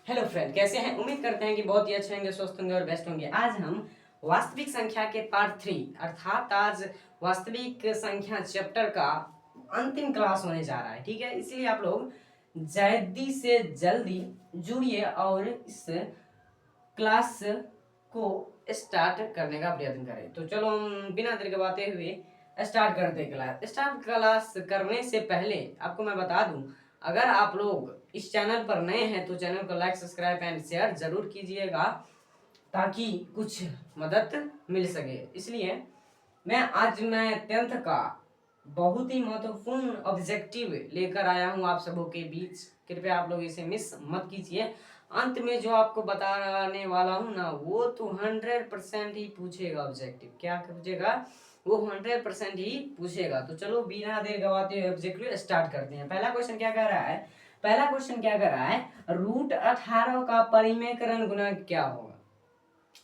Hello friend, कैसे हैं? उम्मीद करते हैं कि बहुत ही अच्छे होंगे, स्वस्थ होंगे और बेस्ट होंगे। आज हम वास्तविक संख्या के पार्ट 3 अर्थात आज वास्तविक संख्या चैप्टर का अंतिम क्लास होने जा रहा है। ठीक है, इसलिए आप लोग जल्दी से जल्दी जुड़िए और इस क्लास को स्टार्ट करने का प्रयत्न करें। तो चलो हम बिना देर गवाते हुए स्टार्ट करते हैं क्लास। स्टार्ट क्लास करने से पहले आपको मैं बता दूं, अगर आप लोग इस चैनल पर नए हैं तो चैनल को लाइक, सब्सक्राइब एंड शेयर जरूर कीजिएगा ताकि कुछ मदद मिल सके। इसलिए मैं 10th का बहुत ही महत्वपूर्ण ऑब्जेक्टिव लेकर आया हूं आप सबों के बीच। कृपया आप लोग इसे मिस मत कीजिए। अंत में जो आपको बताने वाला हूं ना, वो तो 100% ही पूछेगा ऑब्जेक्टिव। क्या पूछेगा? वो 100% ही पूछेगा। तो चलो बिना देर गवाते हुए ऑब्जेक्टिव स्टार्ट करते हैं। पहला क्वेश्चन क्या कह रहा है? √18 का परिमेयकरण गुणांक क्या होगा?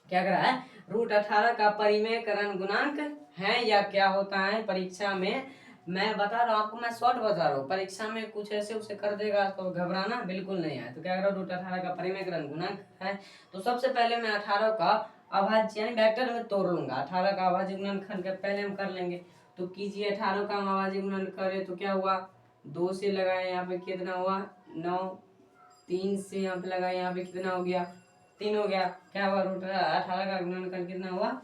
क्या कर रहा है? √18 का परिमेयकरण गुणांक है या क्या होता है? परीक्षा में मैं बता रहा हूँ आपको, मैं शॉर्ट बता रहा हूँ। परीक्षा में कुछ ऐसे उसे कर देगा तो घबराना बिल्कुल नहीं है। तो क्या कर रहा हूँ? √18 का परिमेयकरण गुणांक है। तो सबसे पहले मैं 18 का अभाज्य यानी वेक्टर में तोड़ लूंगा। 18 का अभाज्य गुणनखंड का पहले हम कर लेंगे। तो कीजिए, 18 का हम अभाज्य गुणन करें तो क्या हुआ? 2 से लगाए, यहाँ पे कितना हुआ? 9। 3 से यहाँ पे लगाए, यहाँ पे कितना हो गया? 3 हो गया। क्या हुआ? √18 का गुणनखंड कितना हुआ?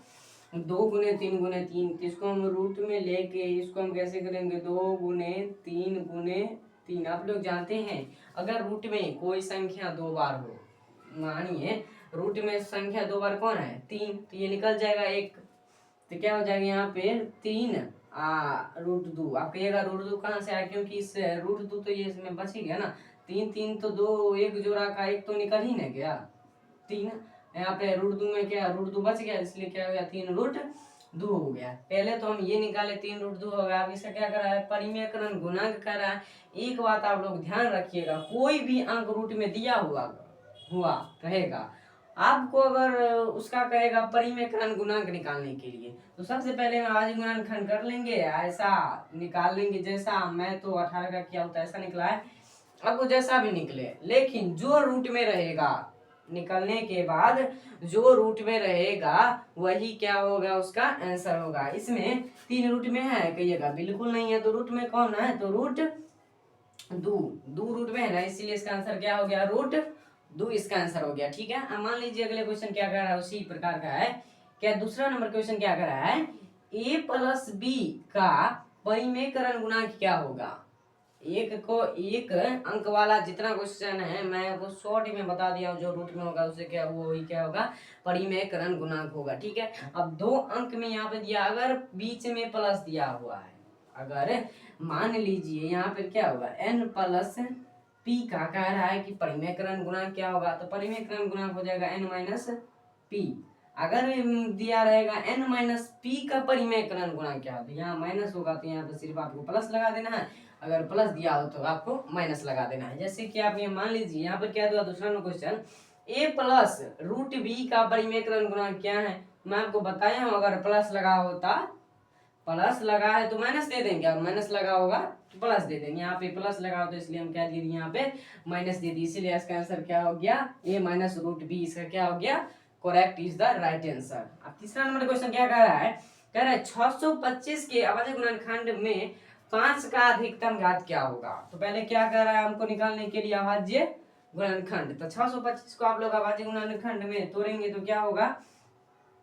2 गुने 3 गुने 3। इसको हम रूट में लेके इसको हम कैसे करेंगे? 2 गुने 3 गुने 3। आप लोग जानते हैं अगर रूट में कोई संख्या 2 बार हो, मानिए रूट में संख्या 2 बार कौन है? 3, तो ये निकल जाएगा 1। तो क्या हो जाएगा यहाँ पे? 3 √2। आप कहिएगा √2 कहाँ से आया? क्योंकि इस √2 तो ये इसमें बच ही गया ना। 3 3 तो 2, एक जोड़ा का एक तो निकल ही नहीं गया। 3 यहाँ पे √2 में क्या? √2 बच गया, इसलिए क्या हो गया? 3√2 हो गया। पहले तो हम ये निकाले 3√2 हो गया। अब इसे क्या करा है? परिमेयकरण गुणांक करा है। एक बात आप लोग ध्यान रखिएगा, कोई भी अंक रूट में दिया हुआ रहेगा, आपको अगर उसका कहेगा परिमेयकरण गुणांक निकालने के लिए, तो सबसे पहले हम अभाज्य गुणनखंड कर लेंगे, ऐसा निकाल लेंगे। जैसा मैं तो 18 का किया होता ऐसा निकला है। अब वो जैसा भी निकले, लेकिन जो रूट में रहेगा, निकलने के बाद जो रूट में रहेगा वही क्या होगा? उसका आंसर होगा। इसमें 3 रूट में है कहिएगा? बिल्कुल नहीं है। तो रूट में कौन है? तो दो रूट में है ना, इसीलिए इसका आंसर क्या हो गया? √2 इसका आंसर हो गया। ठीक है। अब मान लीजिए अगले क्वेश्चन क्या कर रहा है? उसी प्रकार का है। क्या दूसरा नंबर क्वेश्चन क्या कर रहा है? a+b का परिमेयकरण गुणांक क्या होगा? एक अंक वाला जितना क्वेश्चन है मैं वो शॉर्ट में बता दिया हूँ। जो रूट में होगा उससे क्या वो ही क्या होगा? परिमेयकरण गुणांक होगा। ठीक है। अब 2 अंक में यहाँ पे दिया, अगर बीच में प्लस दिया हुआ है, अगर मान लीजिए यहाँ पे क्या होगा? n+p का कह रहा है कि परिमेयकरण गुणांक क्या होगा? तो परिमेयकरण गुणांक हो जाएगा n-p। अगर दिया रहेगा n-p का परिमेयकरण गुणांक क्या होता है? यहाँ माइनस होगा तो यहाँ पे सिर्फ आपको प्लस लगा देना है। अगर प्लस दिया हो तो आपको माइनस लगा देना है। जैसे कि आप ये मान लीजिए यहाँ पर क्या दिया? दूसरा क्वेश्चन a+√b का परिमेयकरण गुणांक क्या है? मैं आपको बताया हूँ, अगर प्लस लगा होता, प्लस लगा है तो माइनस दे देंगे, और माइनस लगा होगा तो प्लस दे देंगे। यहाँ पे प्लस लगा हो तो इसलिए हम क्या दे दिए? यहाँ पे माइनस दे दी। इसीलिए इसका आंसर क्या हो गया? a-√b। इसका क्या हो गया? Correct is the right answer. अब तीसरा नंबर क्वेश्चन क्या कह रहा है? कह रहा है 625 के अभाज्य गुणनखंड में 5 का अधिकतम घात क्या होगा? तो पहले क्या कर रहा है? हमको निकालने के लिए अभाज्य गुणनखंड। तो 625 को आप लोग अभाज्य गुणनखंड में तोड़ेंगे तो क्या होगा?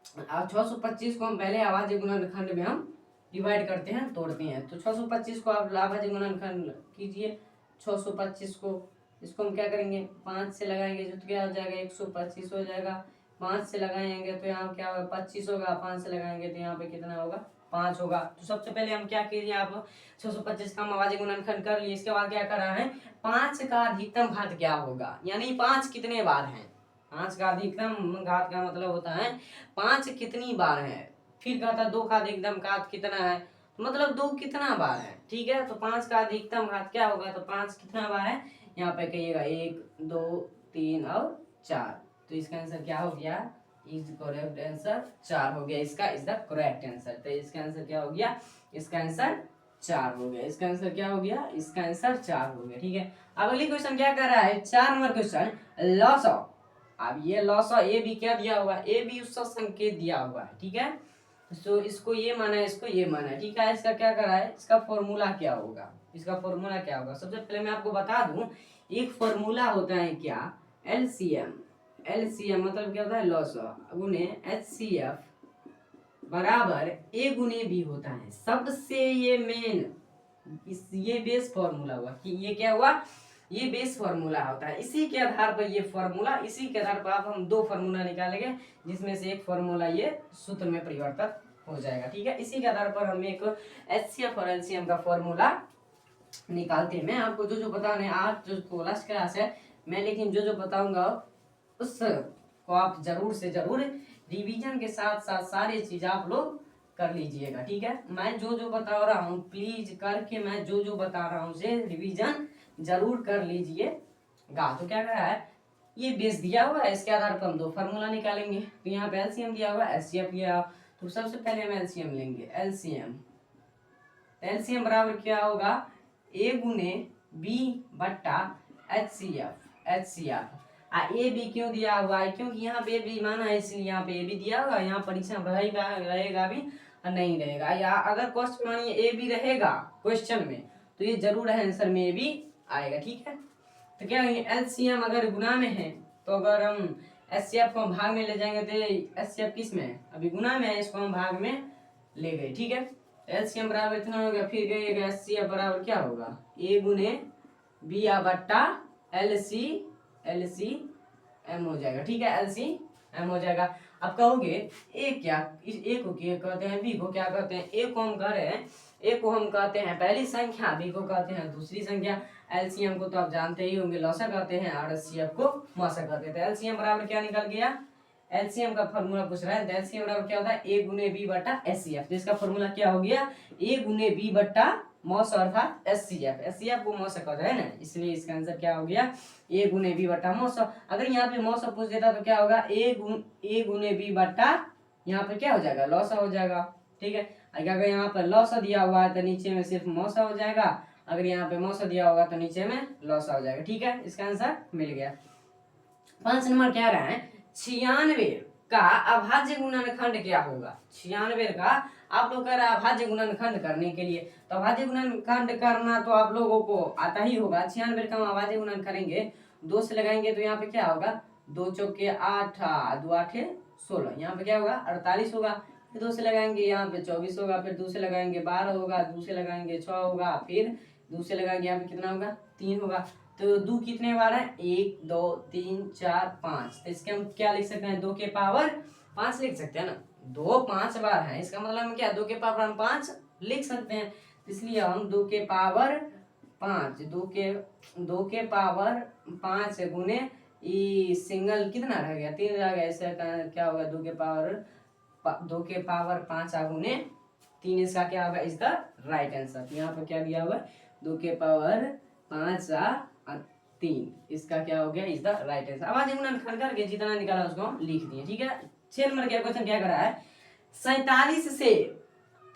625 को हम पहले अभाज्य गुणनखंड में हम डिवाइड करते हैं, तोड़ते हैं। तो 625 को आप अभाज्य गुणनखंड कीजिए। 625 को इसको हम क्या करेंगे? 5 से लगाएंगे तो क्या हो जाएगा? 125 हो जाएगा। 5 से लगाएंगे तो यहाँ क्या होगा? 25 होगा। 5 से लगाएंगे तो यहाँ पे कितना होगा? 5 होगा। तो सबसे पहले हम क्या कीजिए? आप 625 का हम अभाज्य गुणनखंड कर लिए। इसके बाद क्या कर रहा है? 5 का अधिकतम घात क्या होगा? यानी 5 कितने बार है? 5 का अधिकतम घात का मतलब होता है 5 कितनी बार है। फिर कहता है 2 का अधिकतम घात कितना है, मतलब 2 कितना बार है। ठीक है। तो 5 का अधिकतम घात क्या होगा? तो 5 कितना बार है? यहाँ पे कहिएगा 1 2 3 और 4। तो इसका आंसर क्या हो गया? इज करेक्ट आंसर 4 हो गया। इसका इज द करेक्ट आंसर। तो इसका आंसर क्या हो गया? इसका आंसर 4 हो गया। इसका आंसर क्या हो गया? इसका आंसर 4 हो गया। ठीक है, अब अगली क्वेश्चन क्या कर रहा है? 4 नंबर क्वेश्चन, लॉस ऑफ। अब ये लॉस ऑफ ए बी क्या दिया हुआ है? ए बी उसका संकेत दिया हुआ है। ठीक है, तो इसको ये माना है, इसको ये माना है। ठीक है, इसका क्या करा है? इसका फॉर्मूला क्या होगा? इसका फॉर्मूला क्या होगा? सबसे पहले मैं आपको बता दूं, एक फॉर्मूला होता है क्या? एलसीएम। एलसीएम मतलब क्या होता है? लॉस गुने एचसीएफ बराबर ए गुने बी होता है। सबसे ये मेन ये बेस फॉर्मूला हुआ कि ये क्या हुआ? ये बेस फॉर्मूला होता है। इसी के आधार पर ये फॉर्मूला, इसी के आधार पर आप हम दो फॉर्मूला निकालेंगे, जिसमें से एक फॉर्मूला ये सूत्र में परिवर्तित हो जाएगा। ठीक है, इसी के आधार पर हम एक एचसीएफ और एलसीएम का फॉर्मूला निकालते हैं। मैं आपको जो जो बताने आज जो लास्ट क्लास है मैं, लेकिन जो जो बताऊंगा उसको आप जरूर से जरूर रिवीजन के साथ साथ सारी चीज आप लोग कर लीजिएगा। ठीक है, मैं जो जो बता रहा हूँ प्लीज करके, मैं जो जो बता रहा हूँ उसे रिवीजन जरूर कर लीजिएगा। तो क्या करा है? ये बेस दिया हुआ है, इसके आधार पर हम दो फार्मूला निकालेंगे। तो यहाँ पे एलसीएम दिया हुआ है, एचसीएफ दिया। तो सबसे पहले हम एलसीएम लेंगे। एलसीएम एलसीएम बराबर क्या होगा? ए गुने बी बट्टा एचसीएफ। एचसीएफ ए बी क्यों दिया हुआ है? क्योंकि यहाँ पे ए बी माना है, इसलिए यहाँ पे ए बी दिया हुआ। यहाँ परीक्षा में रहेगा भी और नहीं रहेगा, या अगर क्वेश्चन मानिए ए बी रहेगा क्वेश्चन में, तो ये जरूर है आंसर में ए बी आएगा। ठीक है, तो क्या एलसीएम अगर गुना में है, तो अगर हम एचसीएफ को हम भाग में ले जाएंगे तो एचसीएफ किस में है? अभी गुना में है, इसको हम भाग में ले गए। ठीक है, एलसीएम बराबर इतना हो गया, फिर गएगा एचसीएफ बराबर क्या होगा? ए गुने बी बट्टा एलसी एलसी एम हो जाएगा। ठीक है, एलसी एम हो जाएगा। अब कहोगे ए क्या? इस ए को क्या कहते हैं? बी को क्या कहते हैं? ए को हम कह रहे हैं, ए को हम कहते हैं पहली संख्या, बी को कहते हैं दूसरी संख्या। एलसीएम को तो आप जानते ही होंगे लॉसा कहते हैं, और एचसीएफ को मौसा कहते हैं। एलसीएम बराबर क्या निकल गया? एलसीएम का फॉर्मूला पूछ रहा है, तो एलसीएम बराबर क्या होता है? ए गुने बी बट्टा एचसीएफ। जिसका फॉर्मूला क्या हो गया? ए गुने बी बट्टा मौस अर्थात एचसीएफ। एचसीएफ को मौस कहते हैं ना, इसलिए इसका आंसर क्या हो गया? ए गुने बी बट्टा मौस। अगर यहाँ पे मौस पूछ देता तो क्या होगा? ए गुने बी बट्टा, यहाँ पे क्या हो जाएगा? लॉसा हो जाएगा। ठीक है, अगर यहाँ पर लॉसा दिया हुआ है तो नीचे में सिर्फ मौसा हो जाएगा, अगर यहाँ पे मौसा दिया होगा तो नीचे में लॉसा हो जाएगा। ठीक है, इसका आंसर मिल गया। 5 नंबर क्या रहा है? 96 का अभाज्य गुणनखंड क्या होगा? 96 का आप लोग कह रहे हैं अभाज्य गुणनखंड करने के लिए, तो अभाज्य गुणनखंड करना तो आप लोगों को आता ही होगा। 96 का हम अभाज्य गुणन करेंगे, 2 से लगाएंगे तो यहाँ पे क्या होगा? 2 चौके 8, 2 8 16, यहाँ पे क्या होगा? 48 होगा। फिर 2 से लगाएंगे यहाँ पे 24 होगा, फिर 2 से लगाएंगे 12 होगा, 2 से लगाएंगे 6 होगा, फिर 2 से लगाएंगे यहाँ पे कितना होगा? 3 होगा। तो 2 कितने बार है? 1 2 3 4 5। तो इसके हम क्या लिख सकते हैं? 2 के पावर 5 लिख सकते हैं ना। 2 5 बार है, इसका मतलब हम क्या 2 के पावर हम 5 लिख सकते हैं। इसलिए हम 2 के पावर 5, 2 के पावर 5 गुने ई सिंगल कितना रह गया? 3 रह गया। इससे क्या होगा? 2 के पावर 5 गुने 3, इसका क्या होगा? Is the right answer. यहाँ पर क्या दिया हुआ है? 2 के पावर 5 3, इसका क्या हो गया? Is the right answer. अब गुणनखंड करके जितना निकाला उसको हम लिख दिए। ठीक है, 6 नंबर का क्वेश्चन क्या कर रहा है? 47 से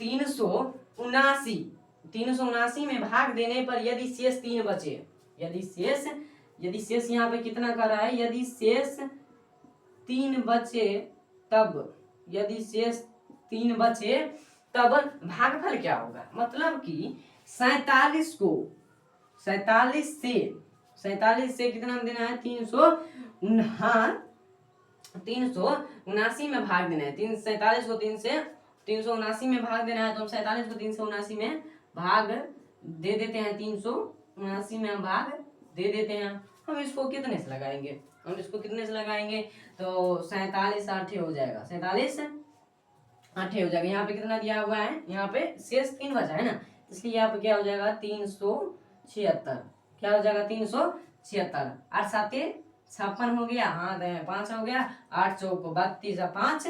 379 में भाग देने पर यदि शेष 3 बचे, यदि शेष यहाँ पे कितना कर रहा है? यदि शेष 3 बचे तब, यदि शेष 3 बचे तब भागफल क्या होगा? मतलब कि 47 से कितना देना है? 379 में भाग देना है। 47 को 3 से 379 में भाग देना है, तो हम 47 को 379 में भाग दे देते हैं। 379 में हम भाग दे देते हैं। हम इसको कितने से लगाएंगे? तो 47 8 हो जाएगा। 47 8 हो जाएगा। यहाँ पे कितना दिया हुआ है? यहाँ पे शेष 3 बचा है ना, इसलिए यहाँ पे क्या हो जाएगा? 376। क्या हो जाएगा? 376। 8 7 56 हो गया, हाँ 5 हो गया, 8 चौक 32, 5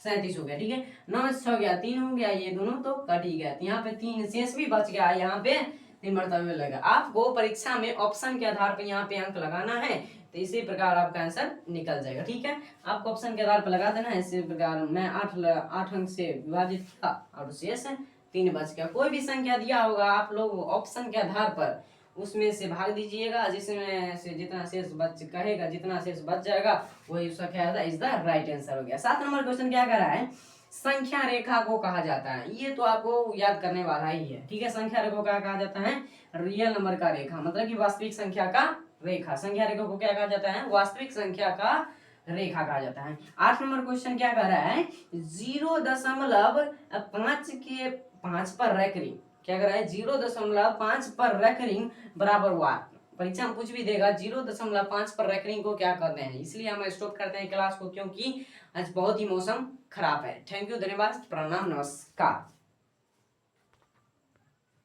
37 हो गया। ठीक है, 9 6 गया, 3 हो गया, ये दोनों तो कट ही गया। यहाँ पे 3 शेष भी बच गया, यहाँ पे 3 मरतबे लगा। आपको परीक्षा में ऑप्शन के आधार पर यहाँ पे अंक लगाना है, तो इसी प्रकार आपका आंसर निकल जाएगा। ठीक है, आपको ऑप्शन के आधार पर लगा देना है। इसी प्रकार मैं 8 अंक से विभाजित था और शेष 3 बज गया। कोई भी संख्या दिया होगा आप लोग ऑप्शन के आधार पर उसमें से भाग दीजिएगा, जिसमें से जितना शेष बच कहेगा, जितना शेष बच जाएगा वही उसका क्या है, इज द राइट आंसर हो गया। 7 नंबर क्वेश्चन क्या कर रहा है, संख्या रेखा को कहा जाता है। ये तो आपको याद करने वाला ही है, ठीक है। संख्या रेखा को क्या कहा जाता है, रियल नंबर का रेखा, मतलब कि वास्तविक संख्या का रेखा। संख्या रेखा को क्या कहा जाता है, वास्तविक संख्या का रेखा कहा जाता है। 8 नंबर क्वेश्चन क्या कह रहा है, 0.5 के 5 पर रैकरिंग, क्या कर रहा है, 0.5 पर रैकरिंग बराबर वाट। परीक्षा में कुछ भी देगा 0.5 पर रैकरिंग को क्या करते हैं, इसलिए हम स्टॉप करते हैं क्लास को, क्योंकि आज बहुत ही मौसम खराब है। थैंक यू, धन्यवाद, प्रणाम, नमस्कार।